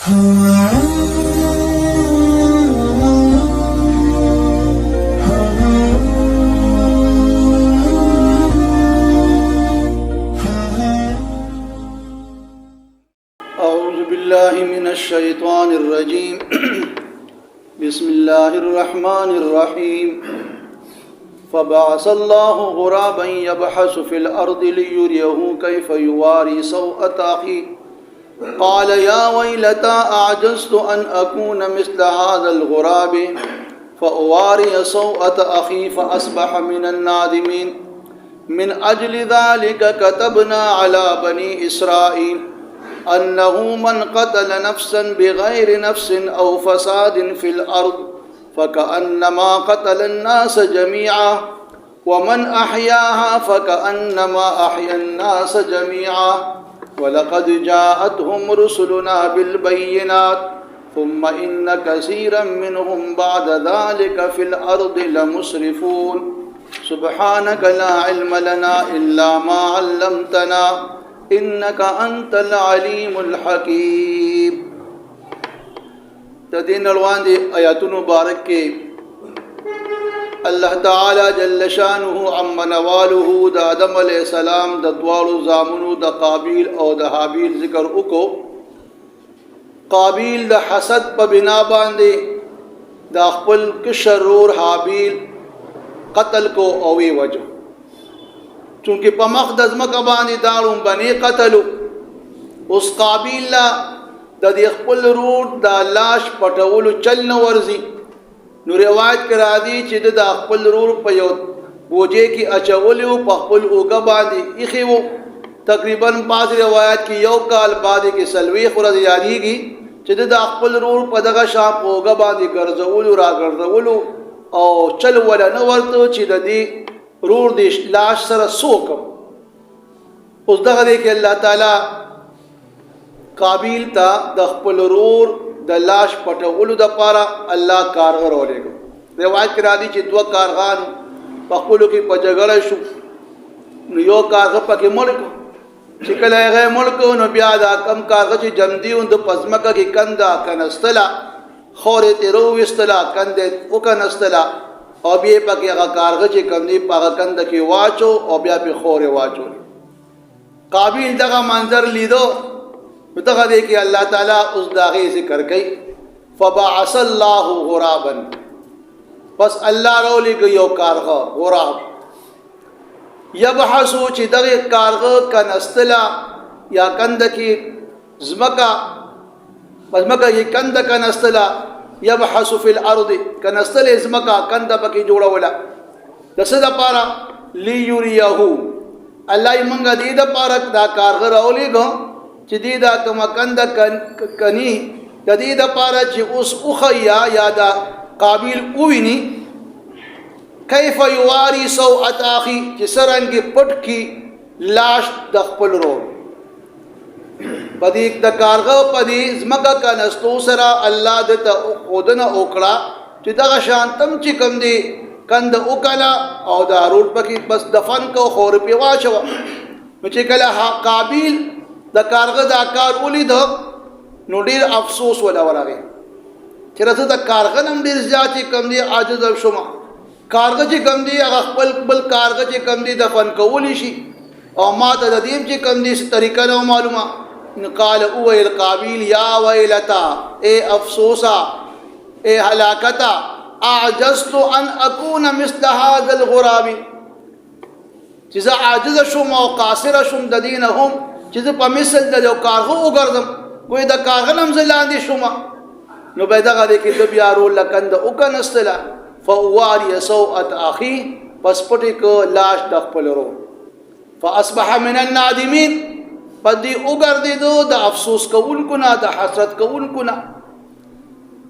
أعوذ بالله من الشيطان الرجيم بسم الله الرحمن الرحيم فبعث الله غرابا يبحث في الأرض ليريه كيف يواري سوءة أخيه قال يا ويلتى أعجزت أن أكون مثل هذا الغراب فأواري سوءة أخي فأصبح من النادمين من أجل ذلك كتبنا على بني إسرائيل أنه من قتل نفسا بغير نفس أو فساد في الأرض فكأنما قتل الناس جميعا ومن أحياها فكأنما أحيا الناس جميعا ولقد جاءتهم رسلنا بالبينات ثم إن كثيرا منهم بعد ذلك في الأرض لمسرفون سبحانك لا علم لنا إلا ما علمتنا إنك أنت العليم الحكيم. تدين الوان دي آيات مبارك کے اللہ تعالی جل شانه عم نواله دا آدم علیہ السلام دا دوالو زامنو دا قابیل او دا حابیل ذکر اکو. قابیل دا حسد پا بنا باندے دا خپل کشرور حابیل قتل کو اوی وجہ چونکہ پا مقدس مکبانی دارون بنی قتلو اس قابیل لا دا دی خپل روڈ دا لاش پٹولو چلن ورزی نو روایت کرا دی چی دا خپل روڈ پا یو بوجے کی اچولیو پا خپل اوگا باندی اخیو تقریباً پاس روایت کی یو کال بعدی کی سلوی خورد یادی گی چی دا خپل روڈ پا دغا شام پا اوگا باندی گرزولو را گرزولو او چل ولا نورتو چی دا دی رور دی لاش سر سوکم اس دغه دی کہ اللہ تعالی قابیل تا د خپل رور د لاش پټولو د پاره الله کارغر ولېګو. روایت کرا دی چې دوه کارغان په خپلو کې په جګړه شو نو یو کارغه پکې مړ کړ چې کله هغه مړ کړ نو بیا دا کم کارغه چې جمدي د پزمکه کې کنده کنستلا خورې تیرو وستلا کنده وکنستلا او بیا پکې هغه کارغه چې کم دی په کنده کې واچو او بیا په خورې واچو. قابیل دغه منظر لیدو دغه دی کہ اللہ تعالیٰ اس داغی ذکر کئی فبعث اللہ غرابا پس اللہ رولی گیو کارغا غراب یبحثو چی دغی کارغا کنستلا یا کند کی زمکا کی کند کنستلا یبحثو فی الارض کنستل زمکا کند بکی جوڑا ولا دسد پارا لیوریہو اللہ منگا دید پارک دا کارغا رولی گو چې دی دا کما کنده کنی د دې د پاره چې اوس اوخیا یا دا قابیل اوینی کیف یواری سوءة اخی چې سرنګ پټ کی لاش د خپل رور پدې د کارغه پدې زمګه کنستو سره الله د ته خودنه وکړه چې دغه شانتم چې کم دی کند وکلا او دا روټ پکې بس دفن کو خور په واچو نو چې کله قابیل دا کارغه دا کار ولید نو ډیر افسوس ولا ورغی چې راته دا کارغه نم ډیر ځاتی کم دی عاجز شوم کارغه چې کم دی هغه خپل بل کارغه چې کم دی دفن کولی شي او ما ته د دې چې کم دی طریقه نو معلومه قال او القابیل یا ویلتا اے افسوسا اے هلاکتا اعجزت ان اكون مثل هذا الغراب چې زه عاجز شوم او قاصر شوم د دینهم چې زه په مثل د یو کارغه وګرځم وای د کارغه نم زه لاندې شوم نو به دغه دی کې د بیا رول لکند وکنستله فواري سوءة اخي پس پټې کو لاش د خپل ورور فاصبح من النادمين پدې وګرځېدو د افسوس کوونکو نه د حسرت کوونکو نه.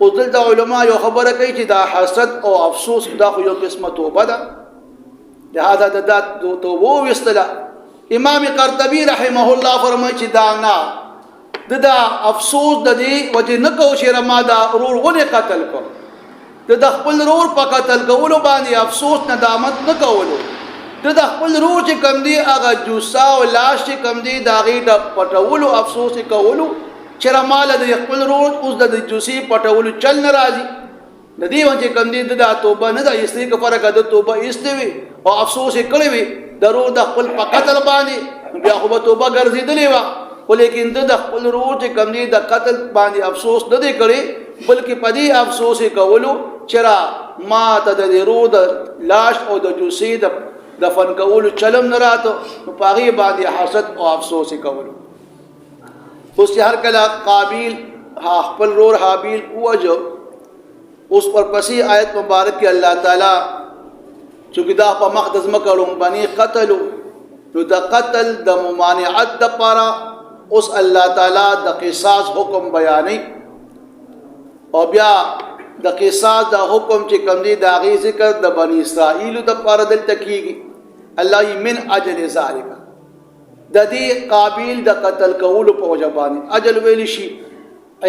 او دلته علما یو خبره کوي چې دا حسرت او افسوس دا خو یو قسمه توبه ده لهذا د توبه وستله. امام قرطبی رحمه الله فرمایي چې دا نه دا افسوس د دې وجه نه کو چې رما دا رور ولې قتل کو د خپل رور په قتل کولو باندې افسوس ندامت نه کولو د خپل رور چې کم دی هغه جوسا او لاش چې کم دی دا غي د پټولو افسوس کولو چېرې مال د خپل رور اوس د جوسي پټولو چل نه راځي د دې وجه کوم دي دا توبه نه ده ایستې که فرق ده توبه ایستې وي او افسوس یې کړی وي د رور د خپل په قتل باندې بیا خو به توبه ګرځېدلې وه خو لیکن د خپل رور چې کوم دي د قتل باندې افسوس نه دی کړی بلکې په دې افسوس یې کولو چېرې ما ته د رور د لاش او د جوسي د دفن کولو چلم نه راته نو په هغې باندې حسد او افسوس یې کولو اوس چې هر کله قابیل خپل رور حابیل ووجه اوس ورپسې آیت مبارک کې الله تعالی چونکې دا په مخ د ځمکه لومبني قتلو نو د قتل د ممانعت دپاره اوس الله تعالی د قصاص حکم بیانوي او بیا د قصاص د حکم چې کوم دی د هغې ذکر د بني اسرائیلو دپاره دلته کېږي الله یې من اجل ذالک د دې قابیل د قتل کولو په وجه باندې اجل ویلی شي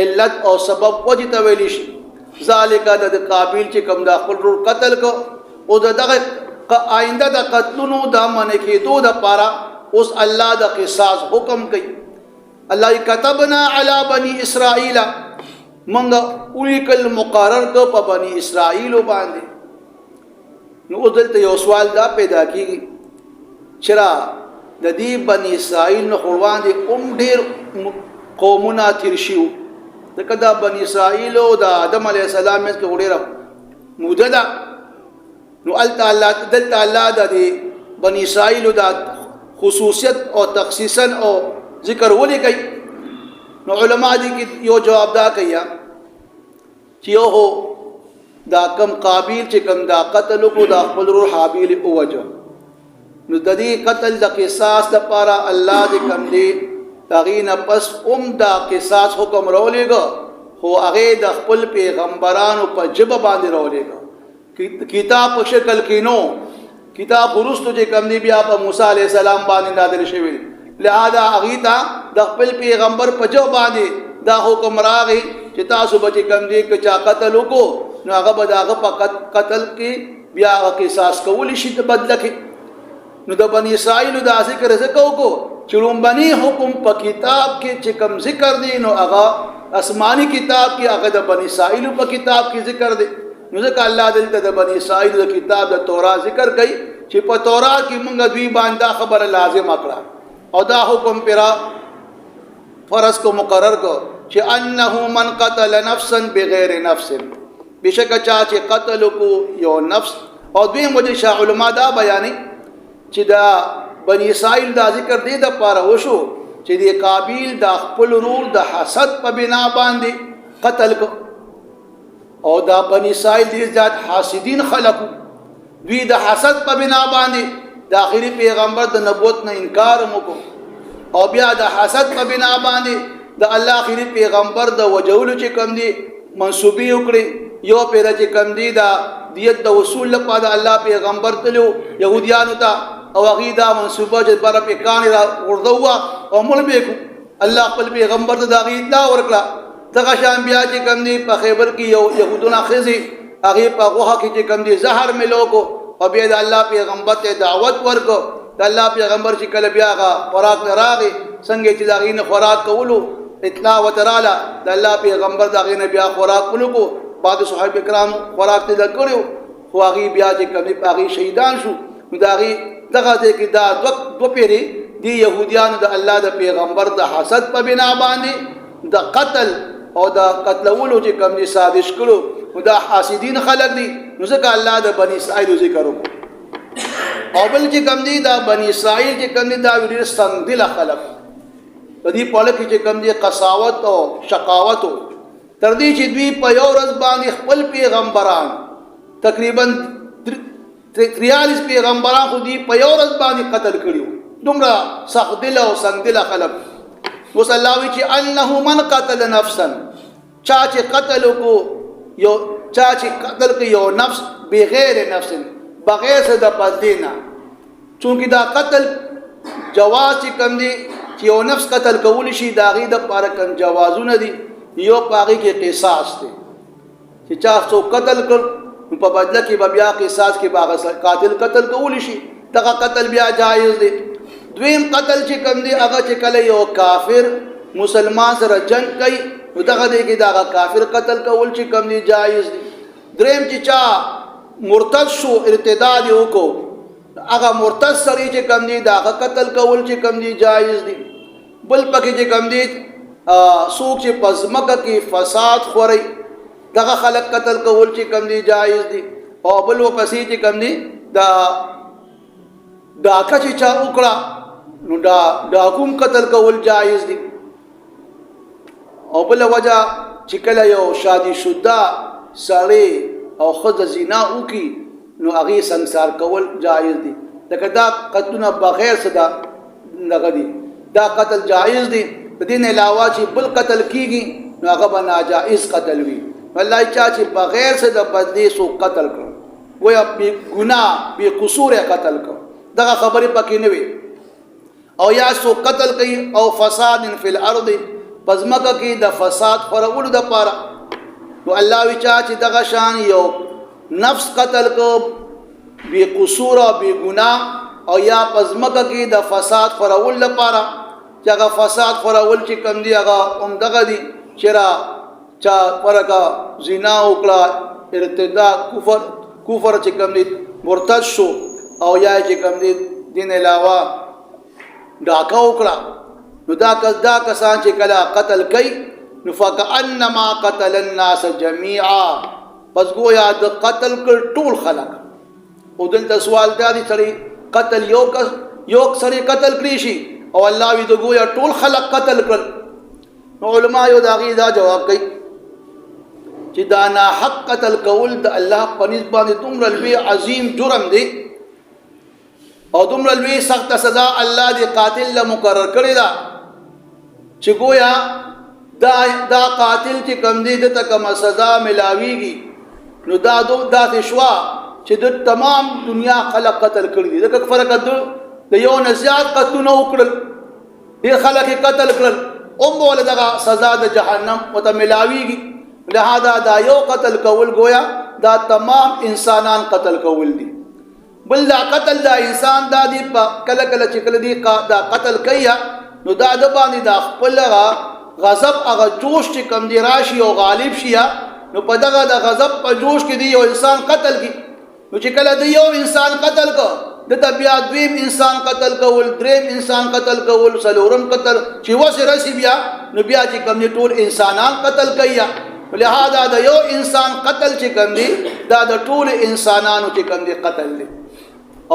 علت او سبب وجه ته ویلی شي ذالک د قابیل چې کوم د خپل رور قتل کو او دغه آینده د قتلونو د منع کېدو دپاره اوس الله د قصاص حکم کوي الله کتبنا علی بنی اسرائیل منګه ولیکل مقرر کو په بنی اسرائیلو باندې نو دلته یو سوال دا پیدا کېږي چرا د دې بنی اسرائیل نه وړاندې ډېر قومونه تېر شوي ځکه دا بني اسرائیلو د آدم علیه السلام منځ کې ډېره موده ده نو دلته الله د دې بني اسرائیلو د خصوصیت او تخصیصا او ذکر ولې کوي نو علما دي کې یو جواب دا کوي چې یو هو دا کم قابیل چې کم دا قتل کو دا خپل رور حابیل اوجه نو د دې قتل د قصاص دپاره الله دې کم دی هغې نه پس دا قصاص حکم راولېږه خو هغې د خپل پیغمبرانو په ژبه باندې راولېږه کتاب په شکل کې نو کتاب وروستو چې کوم دی بیا په موسی علیه السلام باندې نازل شوی لہذا هغې ته د خپل پیغمبر په ژبه باندې دا حکم راغی چې تاسو به چې کوم دی که چا قتل وکړو نو هغه به د هغه په قتل کې بیا هغه قصاص کولی شي د بدله کې نو د بني اسرائیلو دا ذکر ځکه وکړو چې لومبني حکم په کتاب کې چې کوم ذکر دی نو هغه آسماني کتاب کې هغه د بني اسرائیلو په کتاب کې ذکر دی نو ځکه الله دلته د بني اسرائیلو د کتاب د تورات ذکر کوي چې په تورات کې موږ دوی باندې دا خبره لازم کړه او دا حکم پیرا فرض کو مقرر کو چې انه من قتل نفسا بغیر نفس بشک چا چې قتل کو یو نفس او دوی مجه شاه علما دا بیانې چې دا بني اسرائیل دا ذکر دی د پاره وشو چې د قابیل د خپل رور د حسد په بنا باندې قتل کو او دا بني اسرائیل دې ذات حاسدین خلقو دوی د حسد په بنا باندې د آخري پیغمبر د نبوت نه انکار وکړو او بیا د حسد په بنا باندې د الله آخري پیغمبر د وجولو چې کوم دی منسوبي وکړي یو پیدا چې کوم دی دا دیت د وصول لپاره د الله پیغمبر تلو يهوديانو ته او هغې دا منصوبه چې بره پې کاڼې را غورځوه او مړ به کړو الله خپل پیغمبر ته د هغې اطلاع ورکړه دغه شان بیا چې کوم دی په خیبر کې یو یهودونه ښځې هغې په غوښه کې چې کوم دی زهر میلو کو او بیا د الله پیغمبر ته دعوت ورکړو د الله پیغمبر چې کله بیا هغه خوراک نه راغی څنګه چې د هغې نه خوراک کولو اطلاع ورته راله د الله پیغمبر د هغې نه بیا خوراک ونه کو بعد صحابه کرام خوراک ته د کړو خو هغې بیا چې کوم دی په هغې شهیدان شو نو د هغې دغه ځای کې دا دوه پیرې دي یهودیانو د الله د پیغمبر د حسد په بنا باندې د قتل او د قتلولو چې کوم دي سازش کړو نو دا حاسدین خلق دي نو ځکه الله د بني اسرائیل ذکر وکړو او بل چې کوم دي دا بني اسرائیل چې کوم دي دا ډېر سنګدله خلق د دې په اړه کې چې کوم دي قساوت او شقاوت تر دې چې دوی په یو ورځ باندې خپل پیغمبران تقریبا 43 پیغمبران خو دي په یو ورځ باندې قتل کړي دومره سخت دل او سنگ دل خلق اوس الله وی چې انه من قتل نفسا چا چې قتل کو یو چا چې قتل کو یو نفس بغیر نفس بغیر څه د پدینا چونکی دا قتل جواز چې کم دي چې یو نفس قتل کول شي دا غي د پاره کم جوازونه دي یو پاغي کې قصاص دي چې چا څو قتل کړ په بدله کې بیا قصاص کې باغ قاتل قتل کول شي دغه قتل بیا جایز دی دویم قتل چې کوم دی هغه چې کله یو کافر مسلمان سره جنگ کوي نو دغه دی کې دغه کافر قتل کول چې کوم دی جایز دی. دریم چې چا مرتد شو ارتداد یې وکړو هغه مرتد سړی چې کوم دی دغه قتل کول چې کوم دی جایز دی. بل پکې چې کوم دی څوک چې په ځمکه کې فساد خوري دغه خلک قتل کول چې کوم دی جایز دی. او بل ورپسې چې کوم دی ډاکه چې چا وکړه نو ډاکوم قتل کول جایز دی. او بل وجه چې کله یو شادي شده سړی او ښځه زنا وکړي نو هغې سنګسار کول جایز دی. لکه دا قتلونه بغیر څه دغه دي دا قتل جایز دی. د دې نه علاوه چې بل قتل کیږي نو هغه به ناجایز قتل وي. والله چا چې بغیر څه د بدلې څوک قتل کړ گویا بې ګناه بې قصوره قتل کړ دغه خبرې پکې نه وي. او یا څوک قتل کوي او فساد فی الارض په ځمکه کې د فساد خورولو دپاره نو الله وی چا چې دغه شان یو نفس قتل کو بې قصوره بې ګناه او یا په ځمکه کې د فساد خورولو لپاره چې هغه فساد خورول چې کوم دی هغه همدغه دي چې را چا پرکا زنا وکړه ارتداد کفر چې کوم دی مرتد شو او یا چې کوم دی دین علاوه ډاکه وکړه نو دا کسان چې کله قتل کوي نو فکأنما قتل الناس جميعا پس گویا د قتل کړ ټول خلق. او دلته سوال دا دی سړی قتل یو سړی قتل کړی شي او الله وی د گویا ټول خلق قتل کړل. نو علما یو د هغې دا جواب کوي چې دا ناحق قتل کول د الله په نسبت باندې دومره لوی عظیم جرم دی او دومره لوی سخته سزا الله دې قاتل له مقرر کړې ده چې گویا دا قاتل چې کوم دی دته کومه سزا ملاویږي نو دا داسې شوه چې د تمام دنیا خلق قتل کړي دي. ځکه فرق د یو نه زیات قتلونه وکړل ډېر خلک یې قتل کړل هم به ولې دغه سزا د جهنم ورته ملاویږي. لہذا دا یو قتل کول گویا دا تمام انسانان قتل کول دي. بل دا قتل دا انسان دا دی کله کله چې کله دی دا قتل کوي نو دا د باندې دا خپل غضب هغه جوش چې کم دی راشي او غالب شي نو په دغه د غضب په جوش کې دی یو انسان قتل کی نو چې کله دی یو انسان قتل کو د بیا دویم انسان قتل کول دریم انسان قتل کول څلورم قتل چې وسه رسی بیا نو بیا چې کم دی ټول انسانان قتل کوي. لہذا د یو انسان قتل چې کم دی دا د ټول انسانانو چې کم دی قتل دی.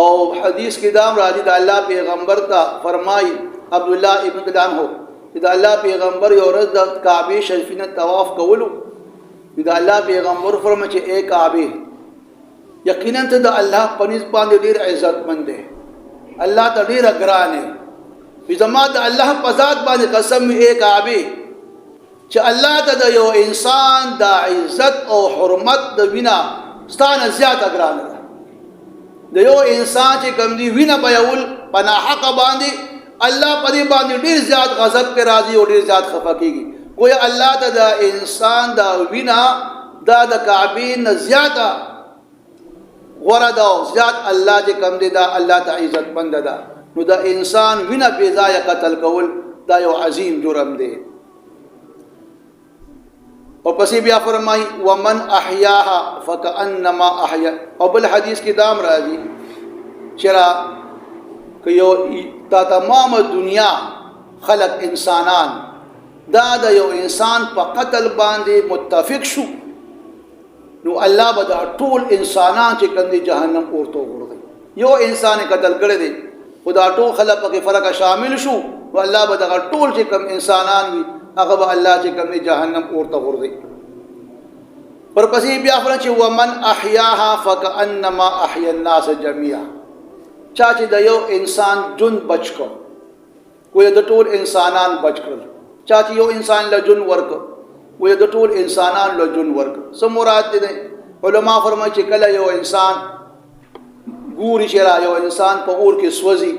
او حدیث کې دام راځي د الله پیغمبر ته فرمایي عبد الله ابن عنه چې د الله پیغمبر یو ورځ د کعبه شریفه طواف کولو د الله پیغمبر فرمایي چې اے کعبه یقینا ته د الله په نسبت باندې ډیر عزتمند دی الله ته ډیر ګران دی. په زما د الله په ذات باندې قسم اے کعبه چې الله ته د یو انسان د عزت او حرمت د وینا ستانه زیاته ګران ده. د یو انسان چې کوم دی وینا بیول پنا حق باندې الله په دې باندې ډیر زیات غضب کې راځي او ډیر زیات خفه کیږي. گویا الله ته د انسان د وینا دا د کعبې نه زیاته غوره ده او زیات الله چې کوم دی دا الله ته عزتمند ده. نو د انسان وینا بې ځایه قتل کول دا یو عظیم جرم دی. او پسې بیا فرمای ومن احیاها فکأنما احیا. او بل حدیث کې دام راځي چې که یو دا تمام دنیا خلق انسانان دا د یو انسان په قتل باندې متفق شو نو الله به دا ټول انسانان چې کوم دي جهنم اورته وغورځوي. یو انسان قتل کړی دی خو دا ټول خلق پکې فرق شامل شو نو الله به دغه ټول چې کوم انسانان وي هغه به الله چې کوم جهنم اورته غورځي. پر پسې بیا فرمایي چې ومن احیاها فکأنما احیا الناس جميعا. چا چې د یو انسان جون بچ کو کوی د ټول انسانان بچ کړل. چا چې یو انسان له جون ورک وې د ټول انسانان له جون ورک. سم مراد دي علما فرمایي چې کله یو انسان ګوري چې یو انسان په اور کې سوځي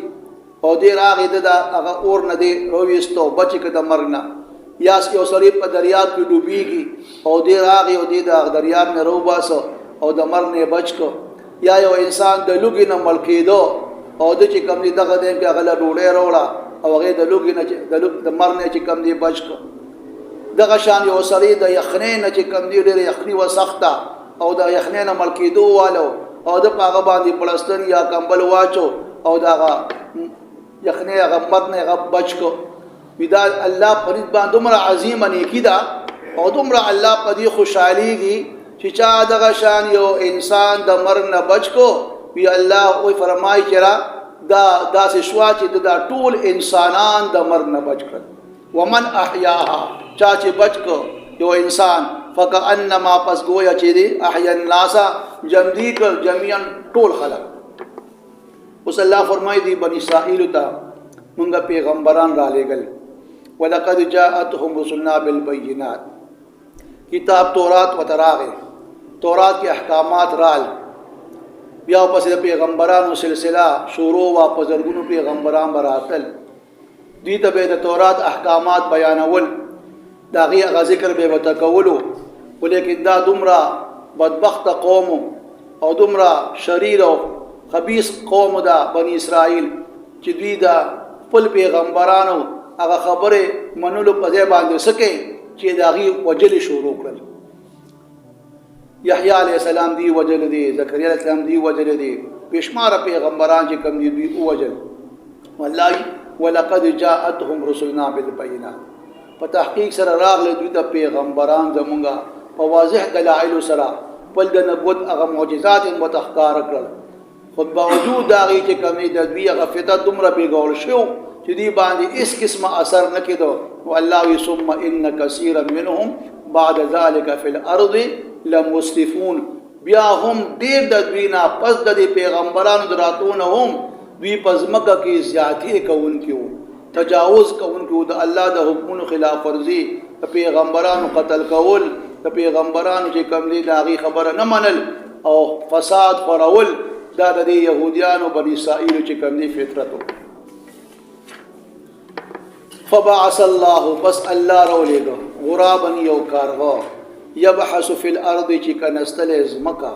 او دې راغې د هغه اور نه دی رويستو بچ کې د مرګ نه یا یو سړی په دریاب کې ډوبېږي او دې راغې او دې د دریاب نه روباسو او د مرګ نه بچ کو یا یو انسان د لوګي نه مړ کېدو او د چې کوم دغه دې کې هغه ډوډۍ وروړه او هغه د لوګي نه د مر نه چې کم دی بچ کو دغه شان یو سړی د یخنۍ نه چې کم دی ډېر یخني و سخته او د یخنۍ نه مړ کېدو والو او د هغه باندې پلستر یا کمبل واچو او دغه یخنۍ هغه مرد نه هغه بچ کو ودا الله پرید باندې دومره عظیمه نیکی ده او دومره الله په دې خوشحاليږي چې چا دغه شان یو انسان د مرګ نه بچ کو وی الله او فرمایي چې را دا داسې شوا چې دا ټول انسانان د مرګ نه بچ کړ ومن احیاها چا چې بچ کو یو انسان فکأنما پس گویا چې دی احیا الناس جمدی کر جميعا ټول خلق اوس الله فرمایي دی بنی اسرائیل ته مونږه پیغمبران را لېږل ولقد جاءتهم رسلنا بالبينات کتاب تورات وتراغه تورات کے احکامات رال بیا پس پیغمبرانو سلسلہ شروع واپس زرګونو پیغمبران براتل دوی ته به د تورات احکامات بیانول دا غي ذکر به وتکولو ولیکن دا دومره بدبخت قوم او دومره شریر او خبيث قوم دا بنی اسرائیل چې دوی دا خپل پیغمبرانو هغه خبره منلو په ځای باندې سکے چې دا غي وجل شروع کړل یحیی علیہ السلام دی وجل دی زکریا علیہ السلام دی وجل دی بشمار پیغمبران چې کم دی وجل والله ولقد جاءتهم رسلنا بالبينات په تحقیق سره راغله دوی ته پیغمبران زمونږه په واضح دلایل سره بل د نبوت هغه معجزات متخکار کړل خو باوجود داغي چې کمی د دوی هغه فتنه دومره بیګول شو چې دی باندې اس قسمه اثر نه کېدو والله ثم ان كثيرا منهم بعد ذلك في الارض لمسرفون بیا هم ډېر د دوی نه پس د پیغمبرانو دراتونه هم دوی پس مکه کې زیاتی کوونکي وو تجاوز کوونکي وو د الله د حکمونو خلاف ورزي د پیغمبرانو قتل کول د پیغمبرانو چې کوم دي داغي خبره نه منل او فساد خورول دا د يهوديانو بني اسرائيل چې کوم دي فطرتو فبعث الله بس الله رولېګو غرابا یو کارغو يبحث في الارض چې کنستل زمکا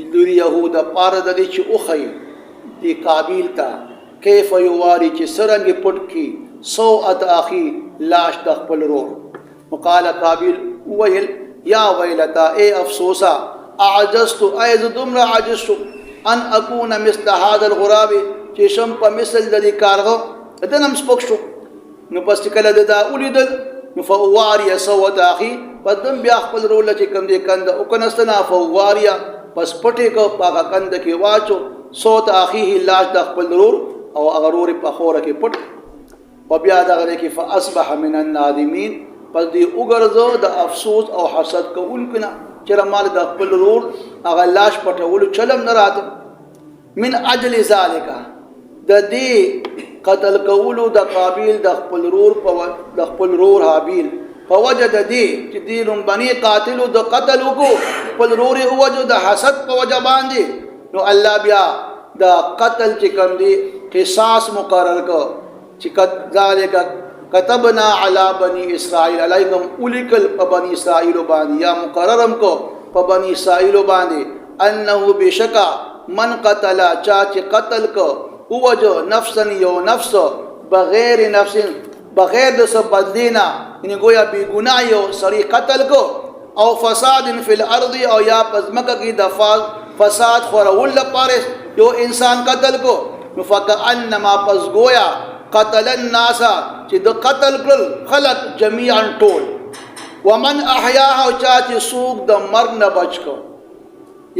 یلوري يهود پار د دې چې اوخی دی قابیل تا کیف یواری چې سرنګ پټ کی سو ات اخی لاش د خپل رور وقال قابیل ویل یا ویلتا اے افسوسا اعجزت ایز دمر عجزت ان اكون مثل هذا الغراب چې شم په مثل د دې کارغو دنم سپک شو نو پس کله دا ولیدل نو فواریا سوت اخی پدم بیا خپل رول چې کم دې کند او کنستنا فواریا پس پټې کو پاګه کند کې واچو صوت اخیه لاش د خپل رور او غرور په خوره کې پټ او بیا دغه کې فاصبح من النادمین پس دې وګرځو د افسوس او حسد کوونکو نه چې مال د خپل رور هغه لاش پټول چلم نه راته من اجل ذالک د دې قتل کولو د قابیل د خپل رور په د خپل رور حابیل فوجد دی چې دینم بنی قاتلو د قتل وکړو خپل رور او وجو د حسد په وجه باندې نو الله بیا د قتل چې کوم دی قصاص مقرر کو چې ذالک كتبنا على بني اسرائيل عليهم اولکل په بنی اسرائیل باندې یا مقررم کو په بنی اسرائیل باندې انه بشکا من قتل چا چې قتل کو اوجو نفسا یو نفس بغیر نفس بغیر د څه بدلینا یعنی گویا بی گناہ یو سړی قتل کو او فساد فی الارض او یا پزمکه کې د فساد خورول لپاره یو انسان قتل کو فکأنما پس گویا قتل الناس چې د قتل کړل خلق جميعا ټول ومن احیاها او چا چې سوق د مرګ نه بچ کو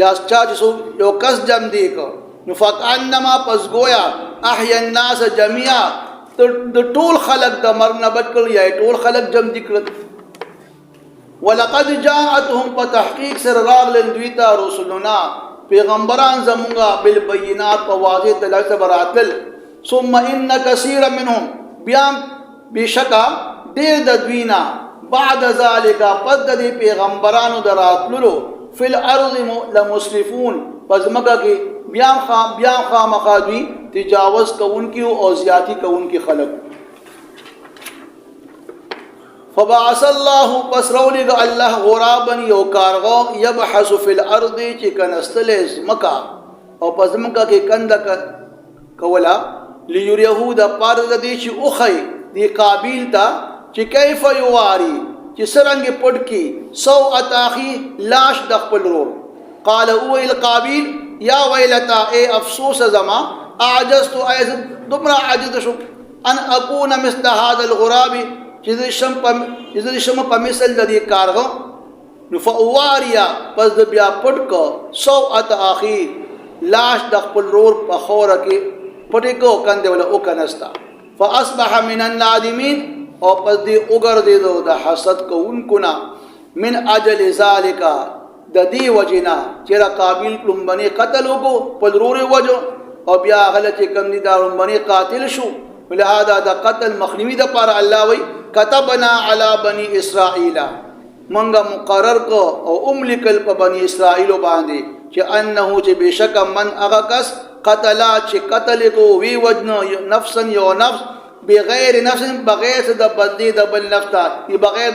یا چا چې سوق یو کس جم دی کو فکأنما پس گویا احیا الناس جميعا د ټول خلق د مرګ نه بچ کړل یا ټول خلق جم دي کړل ولقد جاءتهم بتحقيق سر راغلن دوی ته رسولنا پیغمبران زمونږه بالبينات په واضح دلایل سره براتل ثم ان كثيرا منهم بیا بشکا ډېر د دوینا بعد ذلك پد د پیغمبرانو دراتلو فی الارض لمسرفون پزمکه کې بیا خامخادوی تجاوز کوونکی او زیاتی کوونکی خلق فبعث الله پس رولی دا اللہ غرابا یو کارغو یبحث فی الارض چی کنستل زمکا او پزمکا کی کند کولا لیریهو د پاره د دې چې اوخی دی قابیل ته چې کیف یواری چې څرنګه پټ کی سوءت اخی لاش د خپل ورور. قال اویل قابیل یا ویلتا اے افسوس زما اعجزت ایز دمرا عاجز شو ان اكون مثل هذا الغراب چې شم په مثل د دې کارغو. نو فواریا پس د بیا پټ کو سوءت اخی لاش د خپل ورور په خوره کې پټ کو کنده ولا او کنستا. فاصبح من النادمين او پس دی وګرځیدو د حسد کوونکو نه من اجل ذالک د دې وجنا چې قابیل لومبني قتل وکړو په ضرور وجو او بیا غلط کم دي دا لومبني قاتل شو. ولهذا د قتل مخنیوي د پر الله وی كتبنا على بني اسرائيل منګه مقرر کو او املکل په بني اسرائيل باندې چې انه چې بشک من هغه کس قتلا چې قتل کو وی وجن نفسا یو نفس بغیر نفس بغیر د بدلی د بل نفس بغیر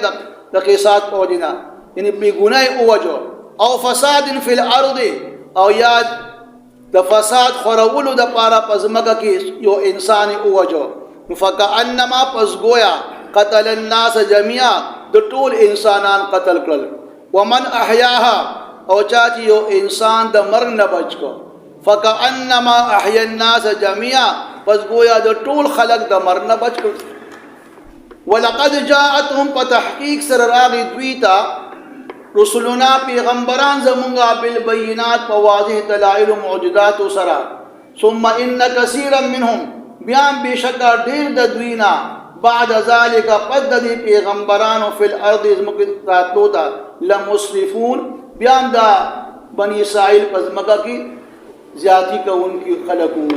د قصاص پوجنا یعنی بی ګناه او وجو او فساد فی الارض او یاد د فساد خورولو د پاره پزماګه کې یو انسان او وجو. فکأنما پس گویا قتل الناس جميعا د ټول انسانان قتل کړل. ومن احیاها او چا چې یو انسان د مرګ نه بچ کو فکأنما احیا الناس جميعا پس گویا د ټول خلق د مرګ نه بچ کړل. ولقد جاءتهم بتحقیق سر راغی دویتا رسولنا پیغمبران زمونږه بالبینات په واضح دلائل او معجزات سره. ثم ان كثيرا منهم بیان بشکا ډیر د دوینا بعد ذلك قد دی پیغمبرانو فی الارض زمکتاتو دا لمسرفون بیان دا بنی اسرائیل پزمکا کی زیادتی کا ان کی خلقو